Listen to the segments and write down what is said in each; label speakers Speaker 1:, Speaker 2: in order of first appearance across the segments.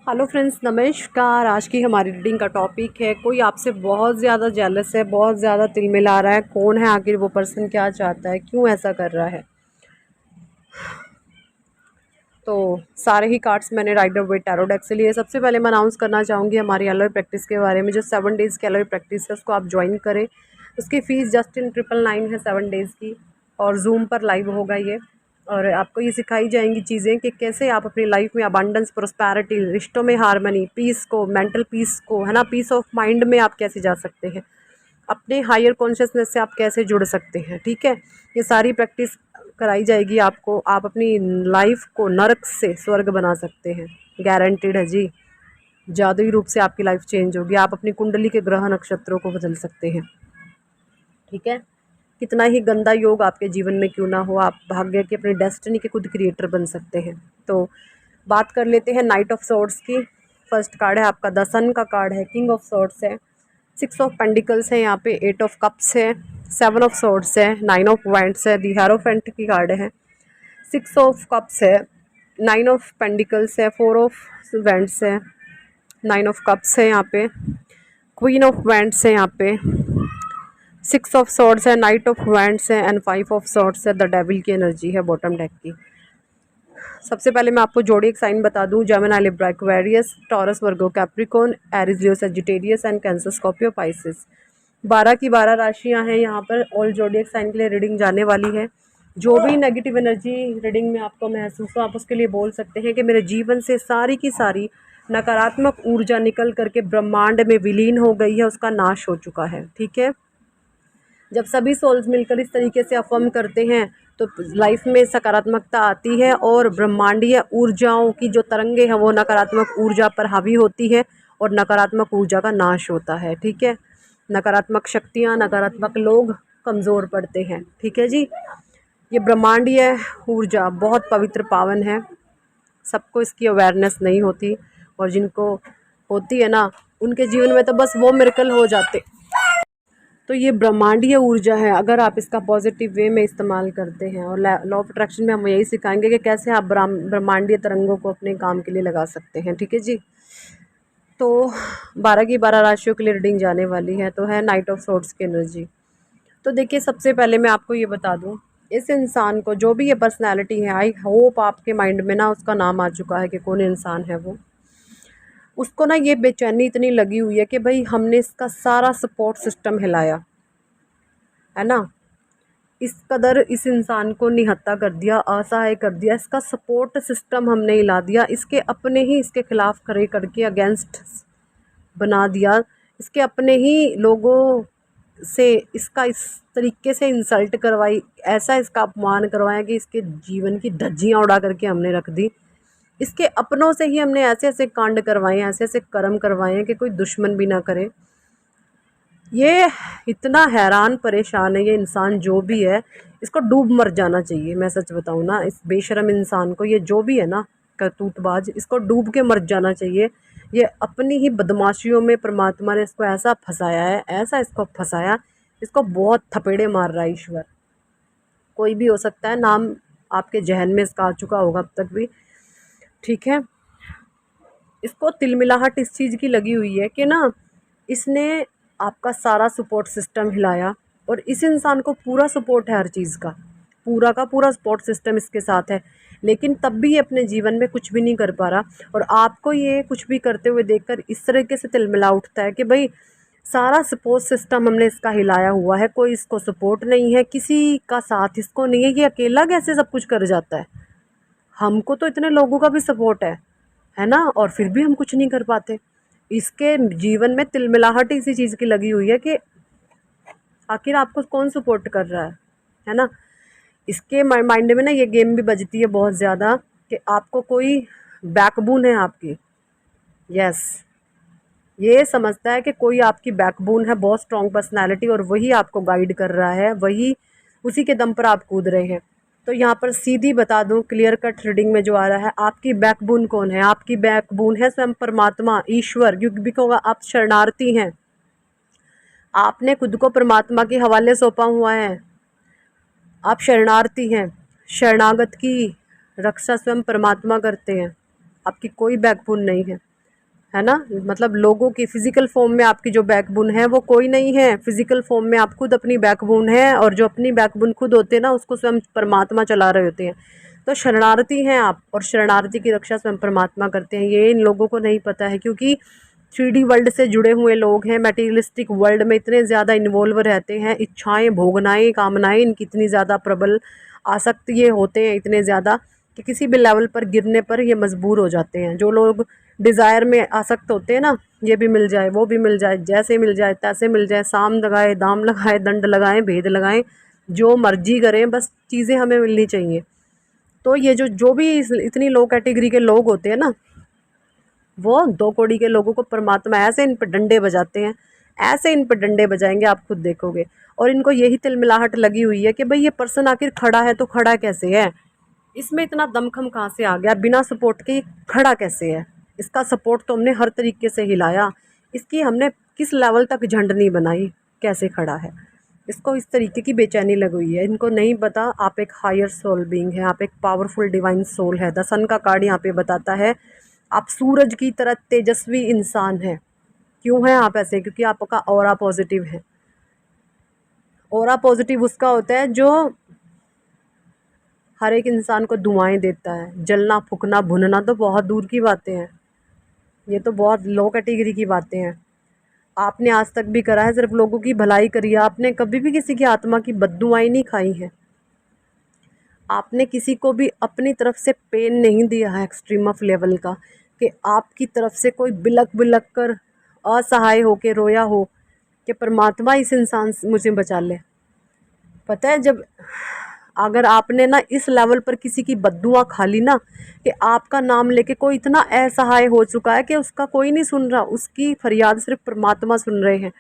Speaker 1: Hello friends, नमस्कार। आज की हमारी रीडिंग का टॉपिक है, कोई आपसे बहुत ज़्यादा जेलस है, बहुत ज़्यादा तिल मिला रहा है। कौन है आखिर वो पर्सन, क्या चाहता है, क्यों ऐसा कर रहा है। तो सारे ही कार्ड्स मैंने राइडर वेट टैरो डेक से लिए। सबसे पहले मैं अनाउंस करना चाहूँगी हमारी एलोए प्रैक्टिस के बारे में। जो 7 डेज़ की एलोए प्रैक्टिस है उसको आप ज्वाइन करें। उसकी फ़ीस जस्ट इन 999 है 7 डेज़ की, और जूम पर लाइव होगा ये। और आपको ये सिखाई जाएंगी चीज़ें कि कैसे आप अपनी लाइफ में अबंडेंस, प्रोस्पैरिटी, रिश्तों में हारमनी, पीस को, मेंटल पीस को, है ना, पीस ऑफ माइंड में आप कैसे जा सकते हैं, अपने हायर कॉन्शियसनेस से आप कैसे जुड़ सकते हैं। ठीक है, ये सारी प्रैक्टिस कराई जाएगी आपको। आप अपनी लाइफ को नरक से स्वर्ग बना सकते हैं, गारंटीड है जी। जादुई रूप से आपकी लाइफ चेंज होगी। आप अपनी कुंडली के ग्रह नक्षत्रों को बदल सकते हैं। ठीक है, कितना ही गंदा योग आपके जीवन में क्यों ना हो, आप भाग्य के, अपने डेस्टिनी के खुद क्रिएटर बन सकते हैं। तो बात कर लेते हैं नाइट ऑफ सॉर्ड्स की। फर्स्ट कार्ड है आपका द सन का कार्ड है, किंग ऑफ सॉर्ड्स है, 6 ऑफ पेंडिकल्स है यहाँ पे, 8 ऑफ कप्स है, 7 ऑफ सॉर्ड्स है, 9 ऑफ वांड्स है, दी हेरोफेंट की कार्ड है, 6 ऑफ कप्स है, 9 ऑफ पेंडिकल्स है, 4 ऑफ वांड्स है, 9 ऑफ कप्स है यहाँ पे, क्वीन ऑफ वांड्स है यहाँ पे, 6 ऑफ सॉर्ड्स है, नाइट ऑफ वांड्स है, एंड 5 ऑफ सॉर्ड्स है। द डेविल की एनर्जी है बॉटम डेक की। सबसे पहले मैं आपको जोड़ी साइन बता दूं, Gemini, Libra, Aquarius, taurus, Virgo, Capricorn, Aries, Leo, Sagittarius and cancer, Scorpio, Pisces. 12 की 12 राशियां हैं यहाँ पर। ऑल जोडियक साइन के लिए रीडिंग जाने वाली है। जो भी नेगेटिव एनर्जी रीडिंग में आपको महसूस हो, आप उसके लिए बोल सकते हैं कि मेरे जीवन से सारी की सारी नकारात्मक ऊर्जा निकल करके ब्रह्मांड में विलीन हो गई है, उसका नाश हो चुका है। ठीक है, जब सभी सोल्स मिलकर इस तरीके से अफर्म करते हैं तो लाइफ में सकारात्मकता आती है, और ब्रह्मांडीय ऊर्जाओं की जो तरंगे हैं वो नकारात्मक ऊर्जा पर हावी होती है, और नकारात्मक ऊर्जा का नाश होता है। ठीक है, नकारात्मक शक्तियाँ, नकारात्मक लोग कमज़ोर पड़ते हैं। ठीक है जी, ये ब्रह्मांडीय ऊर्जा बहुत पवित्र, पावन है। सबको इसकी अवेयरनेस नहीं होती, और जिनको होती है ना, उनके जीवन में तो बस वो मिरेकल हो जाते। तो ये ब्रह्मांडीय ऊर्जा है, अगर आप इसका पॉजिटिव वे में इस्तेमाल करते हैं। और लॉ ऑफ अट्रैक्शन में हम यही सिखाएंगे कि कैसे आप ब्रह्मांडीय तरंगों को अपने काम के लिए लगा सकते हैं। ठीक है जी, तो 12 की 12 राशियों के लिए रीडिंग जाने वाली है। तो है नाइट ऑफ सोर्ड्स की एनर्जी। तो देखिए, सबसे पहले मैं आपको ये बता दूं, इस इंसान को, जो भी ये पर्सनैलिटी है, आई होप आपके माइंड में ना उसका नाम आ चुका है कि कौन इंसान है वो। उसको ना ये बेचैनी इतनी लगी हुई है कि भाई हमने इसका सारा सपोर्ट सिस्टम हिलाया, है ना, इस कदर इस इंसान को निहत्था कर दिया, असहाय कर दिया, इसका सपोर्ट सिस्टम हमने हिला दिया, इसके अपने ही इसके खिलाफ खड़े करके अगेंस्ट बना दिया, इसके अपने ही लोगों से इसका इस तरीके से इंसल्ट करवाई, ऐसा इसका अपमान करवाया कि इसके जीवन की धज्जियाँ उड़ा करके हमने रख दी। इसके अपनों से ही हमने ऐसे ऐसे कांड करवाए हैं, ऐसे ऐसे कर्म करवाए हैं कि कोई दुश्मन भी ना करे। ये इतना हैरान परेशान है ये इंसान, जो भी है, इसको डूब मर जाना चाहिए। मैं सच बताऊँ ना, इस बेशरम इंसान को, ये जो भी है ना करतूतबाज, इसको डूब के मर जाना चाहिए। ये अपनी ही बदमाशियों में परमात्मा ने इसको ऐसा फंसाया है, ऐसा इसको फंसाया, इसको बहुत थपेड़े मार रहा है ईश्वर। कोई भी हो सकता है, नाम आपके जहन में इसका आ चुका होगा अब तक भी। ठीक है, इसको तिलमिलाहट इस चीज़ की लगी हुई है कि ना, इसने आपका सारा सपोर्ट सिस्टम हिलाया, और इस इंसान को पूरा सपोर्ट है हर चीज़ का, पूरा का पूरा सपोर्ट सिस्टम इसके साथ है, लेकिन तब भी ये अपने जीवन में कुछ भी नहीं कर पा रहा। और आपको ये कुछ भी करते हुए देखकर इस तरीके से तिलमिला उठता है कि भाई सारा सपोर्ट सिस्टम हमने इसका हिलाया हुआ है, कोई इसको सपोर्ट नहीं है, किसी का साथ इसको नहीं है, ये अकेला कैसे सब कुछ कर जाता है। हमको तो इतने लोगों का भी सपोर्ट है ना, और फिर भी हम कुछ नहीं कर पाते। इसके जीवन में तिलमिलाहट इसी चीज़ की लगी हुई है कि आखिर आपको कौन सपोर्ट कर रहा है ना। इसके माइंड में ना ये गेम भी बजती है बहुत ज़्यादा कि आपको कोई बैकबोन है आपकी। यस, ये समझता है कि कोई आपकी बैकबोन है, बहुत स्ट्रॉन्ग पर्सनैलिटी, और वही आपको गाइड कर रहा है, वही, उसी के दम पर आप कूद रहे हैं। तो यहाँ पर सीधी बता दूं, क्लियर कट रीडिंग में जो आ रहा है, आपकी बैकबोन कौन है? आपकी बैकबोन है स्वयं परमात्मा, ईश्वर, क्योंकि आप शरणार्थी हैं। आपने खुद को परमात्मा के हवाले सौंपा हुआ है, आप शरणार्थी हैं। शरणागत की रक्षा स्वयं परमात्मा करते हैं, आपकी कोई बैकबोन नहीं है। है ना। मतलब लोगों की फिजिकल फॉर्म में आपकी जो बैकबोन है वो कोई नहीं है, फिजिकल फॉर्म में आप खुद अपनी बैकबोन है, और जो अपनी बैकबोन खुद होते हैं ना उसको स्वयं परमात्मा चला रहे होते हैं। तो शरणार्थी हैं आप, और शरणार्थी की रक्षा स्वयं परमात्मा करते हैं। ये इन लोगों को नहीं पता है, क्योंकि 3D वर्ल्ड से जुड़े हुए लोग हैं, मटेरियलिस्टिक वर्ल्ड में इतने ज़्यादा इन्वॉल्व रहते हैं, इच्छाएं, भोगनाएं, कामनाएं इनकी इतनी ज़्यादा प्रबल, आसक्त ये होते हैं इतने ज़्यादा कि किसी भी लेवल पर गिरने पर ये मजबूर हो जाते हैं। जो लोग डिज़ायर में आसक्त होते हैं ना, ये भी मिल जाए, वो भी मिल जाए, जैसे मिल जाए तैसे मिल जाए, साम लगाए, दाम लगाए, दंड लगाएं, भेद लगाएं, जो मर्जी करें, बस चीज़ें हमें मिलनी चाहिए। तो ये जो जो भी इतनी लो कैटेगरी के लोग होते हैं ना, वो 2 कौड़ी के लोगों को परमात्मा ऐसे इन पर डंडे बजाते हैं, ऐसे इन पर डंडे बजाएंगे, आप खुद देखोगे। और इनको यही तिलमिलाहट लगी हुई है कि भाई ये पर्सन आखिर खड़ा है तो खड़ा कैसे है, इसमें इतना दमखम कहाँ से आ गया, बिना सपोर्ट के ये खड़ा कैसे है। इसका सपोर्ट तो हमने हर तरीके से हिलाया, इसकी हमने किस लेवल तक झंड नहीं बनाई, कैसे खड़ा है। इसको इस तरीके की बेचैनी लगी हुई है। इनको नहीं पता आप एक हायर सोल बीइंग है, आप एक पावरफुल डिवाइन सोल है। द सन का कार्ड यहाँ पे बताता है आप सूरज की तरह तेजस्वी इंसान हैं। क्यों है आप ऐसे? क्योंकि आपका ऑरा पॉजिटिव है। ऑरा पॉजिटिव उसका होता है जो हर एक इंसान को दुआएं देता है। जलना, फूकना, भुनना तो बहुत दूर की बातें हैं, ये तो बहुत लो कैटेगरी की बातें हैं। आपने आज तक भी करा है, सिर्फ लोगों की भलाई करी है, आपने कभी भी किसी की आत्मा की बद्दुआएं नहीं खाई हैं। आपने किसी को भी अपनी तरफ से पेन नहीं दिया है एक्सट्रीम ऑफ लेवल का, कि आपकी तरफ से कोई बिलक बिलक कर असहाय होके रोया हो कि परमात्मा इस इंसान से मुझे बचा ले। पता है, जब अगर आपने ना इस लेवल पर किसी की बद्दुआ खा ली ना, कि आपका नाम लेके कोई इतना असहाय हो चुका है कि उसका कोई नहीं सुन रहा, उसकी फरियाद सिर्फ परमात्मा सुन रहे हैं।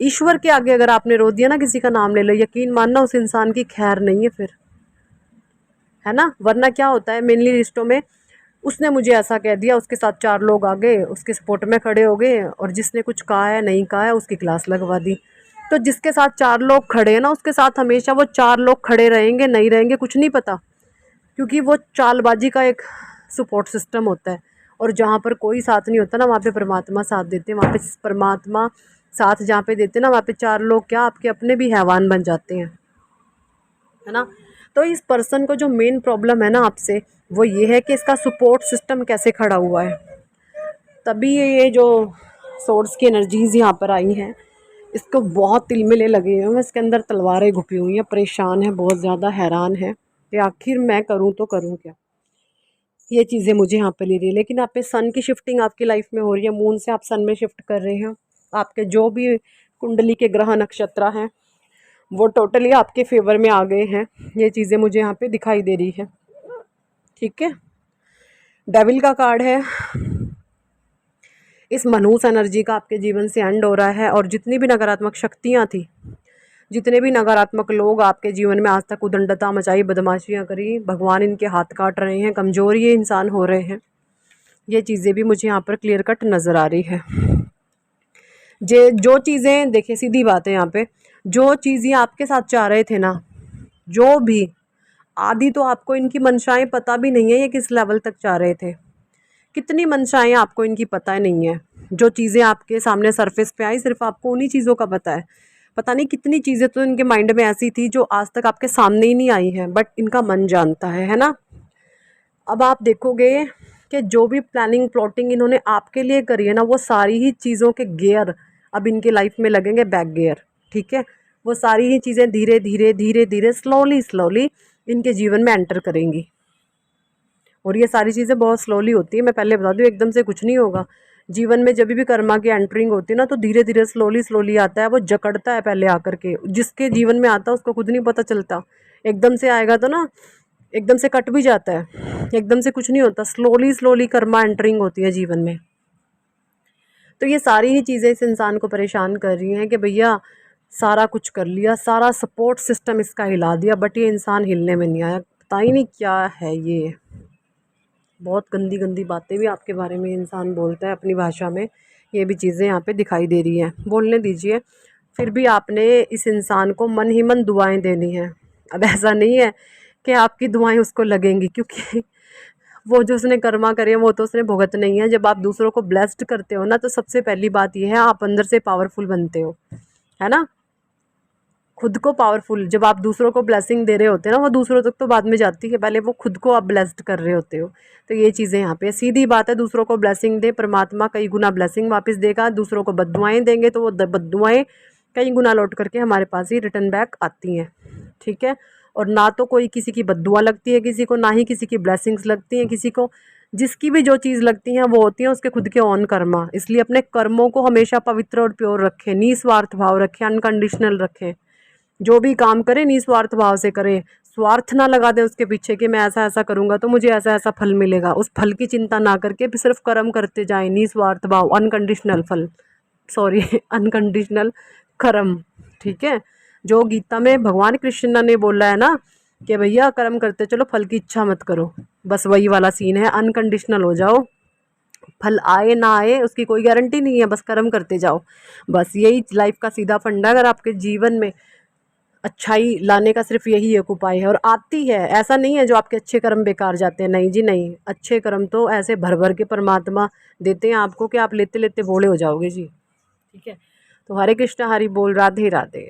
Speaker 1: ईश्वर के आगे अगर आपने रो दिया ना किसी का नाम ले लो, यकीन मानना उस इंसान की खैर नहीं है फिर, है ना। वरना क्या होता है मेनली रिश्तों में, उसने मुझे ऐसा कह दिया, उसके साथ 4 लोग आ गए, उसके सपोर्ट में खड़े हो गए, और जिसने कुछ कहा है नहीं कहा है उसकी क्लास लगवा दी। तो जिसके साथ 4 लोग खड़े हैं ना, उसके साथ हमेशा वो 4 लोग खड़े रहेंगे, नहीं रहेंगे कुछ नहीं पता, क्योंकि वो चालबाजी का एक सपोर्ट सिस्टम होता है। और जहाँ पर कोई साथ नहीं होता ना, वहाँ पे परमात्मा साथ देते हैं। वहाँ पे परमात्मा साथ जहाँ पे देते हैं ना, वहाँ पे 4 लोग क्या आपके अपने भी हैवान बन जाते हैं, है ना। तो इस पर्सन को जो मेन प्रॉब्लम है ना आपसे, वो ये है कि इसका सपोर्ट सिस्टम कैसे खड़ा हुआ है। तभी ये जो सोर्स की एनर्जीज यहाँ पर आई हैं, इसको बहुत तिलमिले लगे हुए हैं, इसके अंदर तलवारें घुपी हुई हैं, परेशान है, बहुत ज़्यादा हैरान है कि आखिर मैं करूँ तो करूँ क्या। ये चीज़ें मुझे यहाँ पे ले रही है। लेकिन आप पे सन की शिफ्टिंग आपकी लाइफ में हो रही है, मून से आप सन में शिफ्ट कर रहे हैं। आपके जो भी कुंडली के ग्रह नक्षत्र हैं वो टोटली आपके फेवर में आ गए हैं। ये चीज़ें मुझे यहाँ पे दिखाई दे रही है, ठीक है। डेविल का कार्ड है, इस मनहूस एनर्जी का आपके जीवन से एंड हो रहा है। और जितनी भी नकारात्मक शक्तियाँ थी, जितने भी नकारात्मक लोग आपके जीवन में आज तक उदंडता मचाई, बदमाशियाँ करी, भगवान इनके हाथ काट रहे हैं, कमज़ोर ये इंसान हो रहे हैं। ये चीज़ें भी मुझे यहाँ पर क्लियर कट नज़र आ रही है। जो चीज़ें, देखिए सीधी बात है यहाँ पे, जो चीज़ें आपके साथ चाह रहे थे ना, जो भी, आदि तो आपको इनकी मंशाएं पता भी नहीं है ये किस लेवल तक चाह रहे थे। कितनी मंशाएं आपको इनकी पता नहीं है। जो चीज़ें आपके सामने सरफेस पे आई, सिर्फ आपको उन्हीं चीज़ों का पता है। पता नहीं कितनी चीज़ें तो इनके माइंड में ऐसी थी जो आज तक आपके सामने ही नहीं आई हैं, बट इनका मन जानता है ना। अब आप देखोगे कि जो भी प्लानिंग प्लॉटिंग इन्होंने आपके लिए करी है ना, वो सारी ही चीज़ों के गियर अब इनके लाइफ में लगेंगे, बैक गियर, ठीक है। वो सारी ही चीज़ें धीरे धीरे धीरे धीरे स्लोली स्लोली इनके जीवन में एंटर करेंगी। और ये सारी चीज़ें बहुत स्लोली होती है, मैं पहले बता दूँ, एकदम से कुछ नहीं होगा। जीवन में जब भी कर्मा की एंटरिंग होती है ना, तो धीरे धीरे स्लोली स्लोली आता है, वो जकड़ता है पहले आकर के। जिसके जीवन में आता है उसको खुद नहीं पता चलता, एकदम से आएगा तो ना एकदम से कट भी जाता है, एकदम से कुछ नहीं होता, स्लोली स्लोली कर्मा एंटरिंग होती है जीवन में। तो ये सारी ही चीज़ें इस इंसान को परेशान कर रही हैं कि भैया सारा कुछ कर लिया, सारा सपोर्ट सिस्टम इसका हिला दिया, बट ये इंसान हिलने में नहीं आया। पता ही नहीं क्या है ये, बहुत गंदी गंदी बातें भी आपके बारे में इंसान बोलता है अपनी भाषा में। ये भी चीज़ें यहाँ पे दिखाई दे रही हैं, बोलने दीजिए। फिर भी आपने इस इंसान को मन ही मन दुआएं देनी है। अब ऐसा नहीं है कि आपकी दुआएं उसको लगेंगी, क्योंकि वो जो उसने कर्मा करे वो तो उसने भुगत नहीं है। जब आप दूसरों को ब्लेस्ड करते हो ना, तो सबसे पहली बात ये है आप अंदर से पावरफुल बनते हो, है ना। खुद को पावरफुल, जब आप दूसरों को ब्लेसिंग दे रहे होते हैं ना, वो दूसरों तक तो बाद में जाती है, पहले वो खुद को आप ब्लेस्ड कर रहे होते हो। तो ये चीज़ें यहाँ पे सीधी बात है, दूसरों को ब्लेसिंग दे, परमात्मा कई गुना ब्लेसिंग वापस देगा। दूसरों को बद्दुआएं देंगे तो वो बद्दुआएं कई गुना लौट करके हमारे पास ही रिटर्न बैक आती हैं, ठीक है। और ना तो कोई किसी की बद्दुआ लगती है किसी को, ना ही किसी की ब्लेसिंग्स लगती हैं किसी को। जिसकी भी जो चीज़ लगती हैं वो होती हैं उसके खुद के ऑन कर्मा। इसलिए अपने कर्मों को हमेशा पवित्र और प्योर रखें, निस्वार्थ भाव रखें, अनकंडीशनल रखें। जो भी काम करें निस्वार्थ भाव से करें, स्वार्थ ना लगा दें उसके पीछे कि मैं ऐसा ऐसा करूंगा तो मुझे ऐसा ऐसा फल मिलेगा। उस फल की चिंता ना करके सिर्फ कर्म करते जाएं, निस्वार्थ भाव, अनकंडीशनल फल, सॉरी अनकंडीशनल कर्म, ठीक है। जो गीता में भगवान कृष्ण ने बोला है ना कि भैया कर्म करते चलो, फल की इच्छा मत करो, बस वही वाला सीन है, अनकंडीशनल हो जाओ। फल आए ना आए उसकी कोई गारंटी नहीं है, बस कर्म करते जाओ। बस यही लाइफ का सीधा फंडा। अगर आपके जीवन में अच्छाई लाने का सिर्फ यही एक उपाय है, और आती है, ऐसा नहीं है जो आपके अच्छे कर्म बेकार जाते हैं, नहीं जी नहीं। अच्छे कर्म तो ऐसे भर भर के परमात्मा देते हैं आपको कि आप लेते लेते बोले हो जाओगे जी, ठीक है। तो हरे कृष्णा, हरि बोल, राधे राधे।